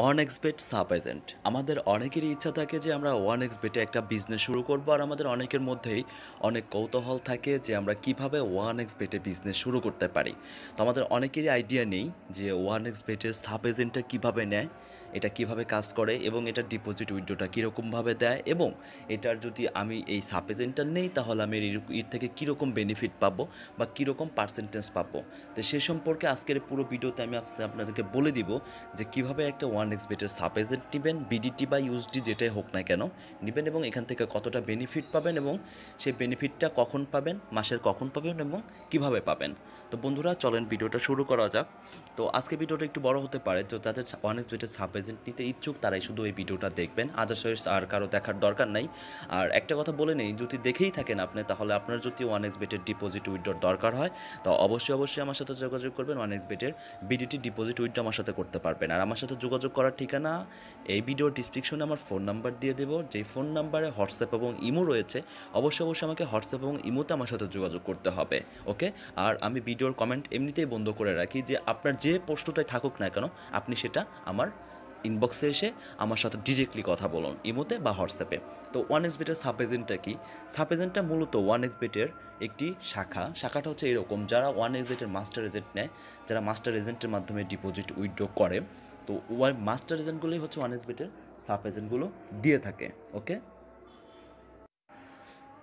OneXBet sub agent আমাদের অনেকেরই ইচ্ছা থাকে যে আমরা OneXBet-এ একটা বিজনেস শুরু করব, আর আমাদের অনেকের মধ্যেই অনেক কৌতূহল থাকে যে আমরা কিভাবে OneXBet-এ বিজনেস শুরু করতে পারি। তো আমাদের অনেকেরই আইডিয়া নেই যে OneXBet-এর সাব এজেন্টটা কীভাবে নেয়, এটা কিভাবে কাজ করে এবং এটার ডিপোজিট উইথড্রটা কীরকমভাবে দেয়, এবং এটার যদি আমি এই সাব এজেন্টটা নেই তাহলে আমি এর থেকে কীরকম বেনিফিট পাবো বা কীরকম পার্সেন্টেজ পাবো। তো সে সম্পর্কে আজকের পুরো ভিডিওতে আমি আপনাদেরকে বলে দিব যে কীভাবে একটা OneXBet-এর সাব এজেন্ট নেবেন, বিডিটি বা ইউএসডি যেটাই হোক না কেন নেবেন, এবং এখান থেকে কতটা বেনিফিট পাবেন এবং সেই বেনিফিটটা কখন পাবেন, মাসের কখন পাবেন এবং কিভাবে পাবেন। তো বন্ধুরা চলেন ভিডিওটা শুরু করা যাক। তো আজকে ভিডিওটা একটু বড় হতে পারে, তো যাদের OneXBet-এর সাব এজেন্ট নিতে ইচ্ছুক তারাই শুধু এই ভিডিওটা দেখবেন, আদার্স আর কারো দেখার দরকার নাই। আর একটা কথা বলে নেই, যদি দেখেই থাকেন আপনি, তাহলে আপনার যদি OneXBet-এর ডিপোজিট উইথড্রর দরকার হয় তো অবশ্যই আমার সাথে যোগাযোগ করবেন। OneXBet-এর বিডিটি ডিপোজিট উইথড্র আমার সাথে করতে পারবেন। আর আমার সাথে যোগাযোগ করার ঠিকানা এই ভিডিওর ডিসক্রিপশনে আমার ফোন নাম্বার দিয়ে দেবো, যেই ফোন নাম্বারে হোয়াটসঅ্যাপ এবং ইমো রয়েছে। অবশ্যই আমাকে হোয়াটসঅ্যাপ এবং ইমোতে আমার সাথে যোগাযোগ করতে হবে, ওকে। আর আমি ভিডিওর কমেন্ট এমনিতেই বন্ধ করে রাখি, যে আপনার যে প্রশ্নটাই থাকুক না কেন আপনি সেটা আমার ইনবক্সে এসে আমার সাথে ডিরেক্টলি কথা বলুন, ইমোতে বা হোয়াটসঅ্যাপে। তো OneXBet-এর সাব এজেন্টটা কি? সাব এজেন্টটা মূলত OneXBet-এর একটি শাখাটা হচ্ছে এরকম, যারা OneXBet-এর মাস্টার এজেন্ট নেয়, যারা মাস্টার এজেন্টের মাধ্যমে ডিপোজিট উইথড্র করে, তো মাস্টার এজেন্টগুলোই হচ্ছে OneXBet-এর সাব এজেন্টগুলো দিয়ে থাকে, ওকে।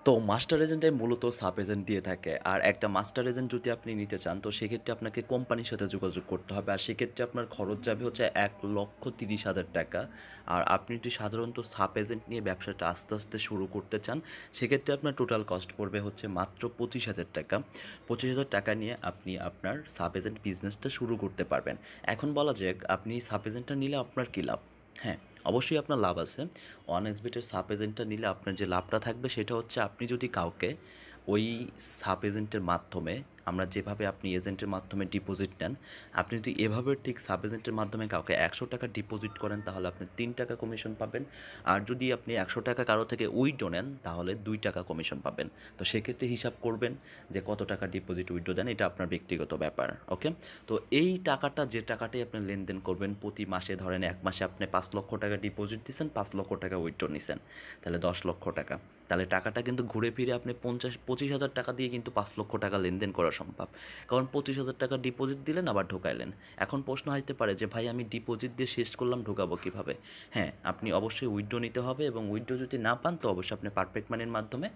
তো মাস্টার এজেন্টে মূলত সাব এজেন্ট দিয়ে থাকে। আর একটা মাস্টার এজেন্ট যদি আপনি নিতে চান তো সেক্ষেত্রে আপনাকে কোম্পানির সাথে যোগাযোগ করতে হবে, আর সেক্ষেত্রে আপনার খরচ যাবে হচ্ছে 1,30,000 টাকা। আর আপনি যদি সাধারণত সাব এজেন্ট নিয়ে ব্যবসাটা আস্তে আস্তে শুরু করতে চান সেক্ষেত্রে আপনার টোটাল কস্ট পড়বে হচ্ছে মাত্র 25,000 টাকা। 25,000 টাকা নিয়ে আপনি আপনার সাব এজেন্ট বিজনেসটা শুরু করতে পারবেন। এখন বলা যাক আপনি সাব এজেন্টটা নিলে আপনার কী লাভ। হ্যাঁ, অবশ্যই আপনার লাভ আছে। OneXBet-এর সাব এজেন্টটা নিলে আপনার যে লাভটা থাকবে সেটা হচ্ছে, আপনি যদি কাউকে ওই সাব এজেন্টের মাধ্যমে, আমরা যেভাবে আপনি এজেন্টের মাধ্যমে ডিপোজিট নেন, আপনি যদি এভাবে ঠিক সাব এজেন্টের মাধ্যমে কাউকে 100 টাকা ডিপোজিট করেন তাহলে আপনি 3 টাকা কমিশন পাবেন। আর যদি আপনি 100 টাকা কারো থেকে উইথড্র নেন তাহলে 2 টাকা কমিশন পাবেন। তো সেক্ষেত্রে হিসাব করবেন যে কত টাকা ডিপোজিট উইথড্র দেন, এটা আপনার ব্যক্তিগত ব্যাপার, ওকে। তো এই টাকাটা, যে টাকাটাই আপনি লেনদেন করবেন প্রতি মাসে, ধরেন এক মাসে আপনি 5 লক্ষ টাকা ডিপোজিট দিয়েছেন, 5 লক্ষ টাকা উইথড্র নিছেন, তাহলে 10 লক্ষ টাকা। তাহলে টাকাটা কিন্তু ঘুরে ফিরে আপনি 25,000 টাকা দিয়ে কিন্তু 5 লক্ষ টাকা লেনদেন করা সম্ভব। কারণ 25,000 টাকা ডিপোজিট দিলেন আবার ঢোকাইলেন। এখন প্রশ্ন আসতে পারে যে ভাই আমি ডিপোজিট দিয়ে শেষ করলাম, ঢোকাবো কীভাবে? হ্যাঁ, আপনি অবশ্যই উইথড্র নিতে হবে, এবং উইথড্র যদি না পান তো অবশ্যই আপনি পারফেক্ট মানির মাধ্যমে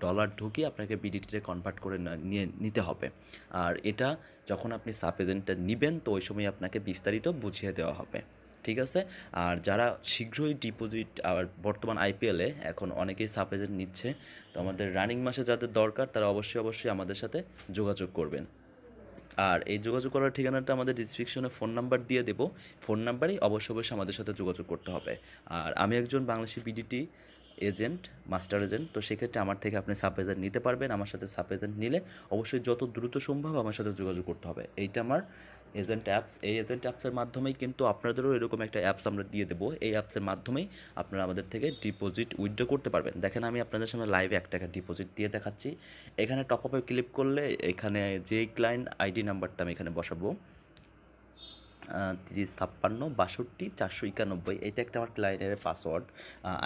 ডলার ঢুকিয়ে আপনাকে বিডিটিতে কনভার্ট করে নিয়ে নিতে হবে। আর এটা যখন আপনি সাব এজেন্টটা নেবেন তো ওই সময় আপনাকে বিস্তারিত বুঝিয়ে দেওয়া হবে, ঠিক আছে। আর যারা শীঘ্রই ডিপোজিট, আর বর্তমান আইপিএলে এখন অনেকেই সাব এজেন্ট নিচ্ছে, তো আমাদের রানিং মাসে যাদের দরকার তারা অবশ্যই আমাদের সাথে যোগাযোগ করবেন। আর এই যোগাযোগ করার ঠিকানাটা আমাদের ডিসক্রিপশনে ফোন নাম্বার দিয়ে দেবো, ফোন নাম্বারেই অবশ্যই আমাদের সাথে যোগাযোগ করতে হবে। আর আমি একজন Bangladeshi BDT agent, master agent, তো সেক্ষেত্রে আমার থেকে আপনি সাব এজেন্ট নিতে পারবেন। আমার সাথে সাব এজেন্ট নিলে অবশ্যই যত দ্রুত সম্ভব আমার সাথে যোগাযোগ করতে হবে। এইটা আমার এজেন্ট অ্যাপস, এই এজেন্ট অ্যাপসের মাধ্যমেই কিন্তু আপনাদেরও এরকম একটা অ্যাপস আমরা দিয়ে দেবো। এই অ্যাপসের মাধ্যমেই আপনারা আমাদের থেকে ডিপোজিট উইথড্র করতে পারবেন। দেখেন আমি আপনাদের সামনে লাইভে 1 টাকা ডিপোজিট দিয়ে দেখাচ্ছি। এখানে টপ আপে ক্লিক করলে এখানে যে ক্লায়েন্ট আইডি নাম্বারটা আমি এখানে বসাবো, 3056 62 491, এটা একটা আমার ক্লায়েন্টের পাসওয়ার্ড,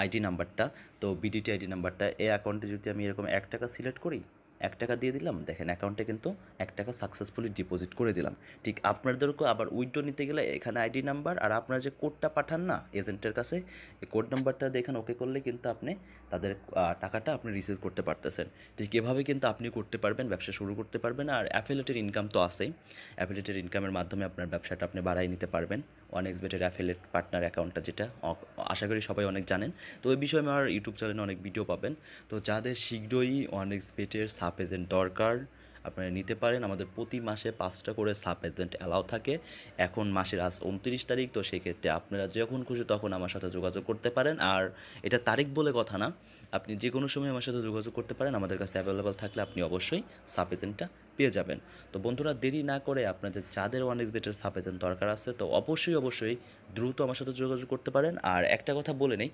আইডি নাম্বারটা। তো বিডিটি আইডি নাম্বারটা, এই অ্যাকাউন্টে যদি আমি এরকম 1 টাকা সিলেক্ট করি, 1 টাকা দিয়ে দিলাম, দেখেন অ্যাকাউন্টে কিন্তু 1 টাকা সাকসেসফুলি ডিপোজিট করে দিলাম। ঠিক আপনাদেরকেও আবার উইথড্র নিতে গেলে এখানে আইডি নাম্বার আর আপনারা যে কোডটা পাঠান না এজেন্টের কাছে, এই কোড নাম্বারটা দেখেন ওকে করলে কিন্তু আপনি তাদের টাকাটা আপনি রিসিভ করতে পারতেছেন। ঠিক এভাবে কিন্তু আপনি করতে পারবেন, ব্যবসা শুরু করতে পারবেন। আর অ্যাফিলিয়েটের ইনকাম তো আছেই, অ্যাফিলিয়েটের ইনকামের মাধ্যমে আপনার ব্যবসাটা আপনি বাড়াই নিতে পারবেন। OneXBet-এর অ্যাফিলিয়েট পার্টনার অ্যাকাউন্টটা, যেটা আশা করি সবাই অনেক জানেন। তো ওই বিষয়ে আমার ইউটিউব চ্যানেলে অনেক ভিডিও পাবেন। তো যাদের শীঘ্রই OneXBet-এর সাব এজেন্ট দরকার আপনারা নিতে পারেন। আমাদের প্রতি মাসে 5টা করে সাব এজেন্ট অ্যালাউ থাকে। এখন মাসের আজ 29 তারিখ, তো সেক্ষেত্রে আপনারা যখন খুশি তখন আমার সাথে যোগাযোগ করতে পারেন। আর এটা তারিখ বলে কথা না, আপনি যে কোনো সময় আমার সাথে যোগাযোগ করতে পারেন। আমাদের কাছে অ্যাভেলেবেল থাকলে আপনি অবশ্যই সাব এজেন্টটা পেয়ে যাবেন। তো বন্ধুরা দেরি না করে আপনাদের যাদের 1xBet-এর সাব এজেন্ট দরকার আছে তো অবশ্যই দ্রুত আমার সাথে যোগাযোগ করতে পারেন। আর একটা কথা বলে নেই,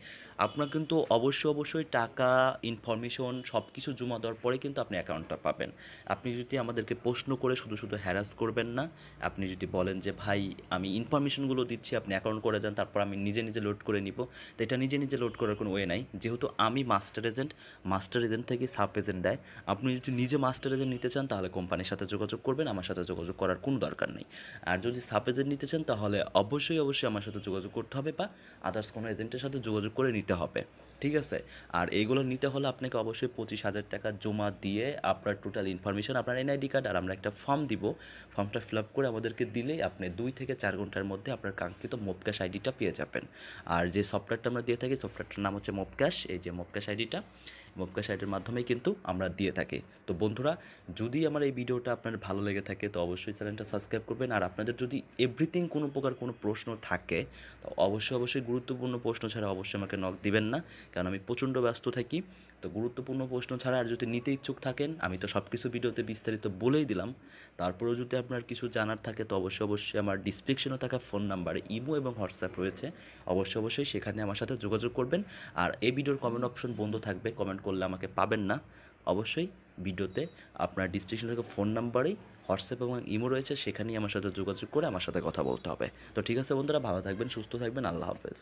আপনার কিন্তু অবশ্যই টাকা, ইনফরমেশন সব কিছু জমা দেওয়ার পরে কিন্তু আপনি অ্যাকাউন্টটা পাবেন। আপনি যদি আমাদেরকে প্রশ্ন করে শুধু হ্যারাস করবেন না। আপনি যদি বলেন যে ভাই আমি ইনফরমেশনগুলো দিচ্ছি, আপনি অ্যাকাউন্ট করে দেন, তারপর আমি নিজে লোড করে নিব। তো এটা নিজে লোড করার কোনো ওয়ে নাই। যেহেতু আমি মাস্টার এজেন্ট থেকে সাব এজেন্ট দেয়। আপনি যদি নিজে মাস্টার এজেন্ট নিতে চান তাহলে কোম্পানির সাথে যোগাযোগ করবেন, আমার সাথে যোগাযোগ করার কোনো দরকার নেই। আর যদি সাব এজেন্ট নিতে চান তাহলে অবশ্যই আমার সাথে যোগাযোগ করতে হবে বা আদার্স কোনো এজেন্টের সাথে যোগাযোগ করে নিতে হবে। ঠিক আছে? আর এইগুলো নিতে হলে আপনাকে অবশ্যই 25,000 টাকা জমা দিয়ে আপনার টোটাল ইনফরমেশন, আপনার এনআইডি কার্ড, আর আমরা একটা ফর্ম দিব। ফর্মটা ফিল আপ করে আমাদেরকে দিলেই আপনি 2 থেকে 4 ঘন্টার মধ্যে আপনার কাঙ্ক্ষিত মোবক্যাশ আইডিটা পেয়ে যাবেন। আর যে সফটওয়্যারটা আমরা দিয়ে থাকি সফটওয়্যারটার নাম হচ্ছে মোবক্যাশ। এই যে মোবক্যাশ আইডিটা, মোবক্যাশ আইডির মাধ্যমেই কিন্তু আমরা দিয়ে থাকি। তো বন্ধুরা, যদি আমার এই ভিডিওটা আপনার ভালো লেগে থাকে তো অবশ্যই চ্যানেলটা সাবস্ক্রাইব করবেন। আর আপনাদের যদি এভরিথিং কোনো প্রকার কোনো প্রশ্ন থাকে তো অবশ্যই গুরুত্বপূর্ণ প্রশ্ন ছাড়া অবশ্যই আমাকে নক দিবেন না, কারণ আমি প্রচণ্ড ব্যস্ত থাকি। তো গুরুত্বপূর্ণ প্রশ্ন ছাড়া আর যদি নিতে ইচ্ছুক থাকেন, আমি তো সব কিছু ভিডিওতে বিস্তারিত বলেই দিলাম। তারপরেও যদি আপনার কিছু জানার থাকে তো অবশ্যই আমার ডিসক্রিপশনে থাকা ফোন নাম্বারে ইমো এবং হোয়াটসঅ্যাপ রয়েছে। অবশ্যই সেখানে আমার সাথে যোগাযোগ করবেন। আর এই ভিডিওর কমেন্ট অপশন বন্ধ থাকবে, কমেন্ট করলে আমাকে পাবেন না। অবশ্যই ভিডিওতে আপনার ডিসক্রিপশনে থাকা ফোন নাম্বারেই হোয়াটসঅ্যাপ এবং ইমো রয়েছে, সেখানেই আমার সাথে যোগাযোগ করে আমার সাথে কথা বলতে হবে। তো ঠিক আছে বন্ধুরা, ভালো থাকবেন, সুস্থ থাকবেন, আল্লাহ হাফেজ।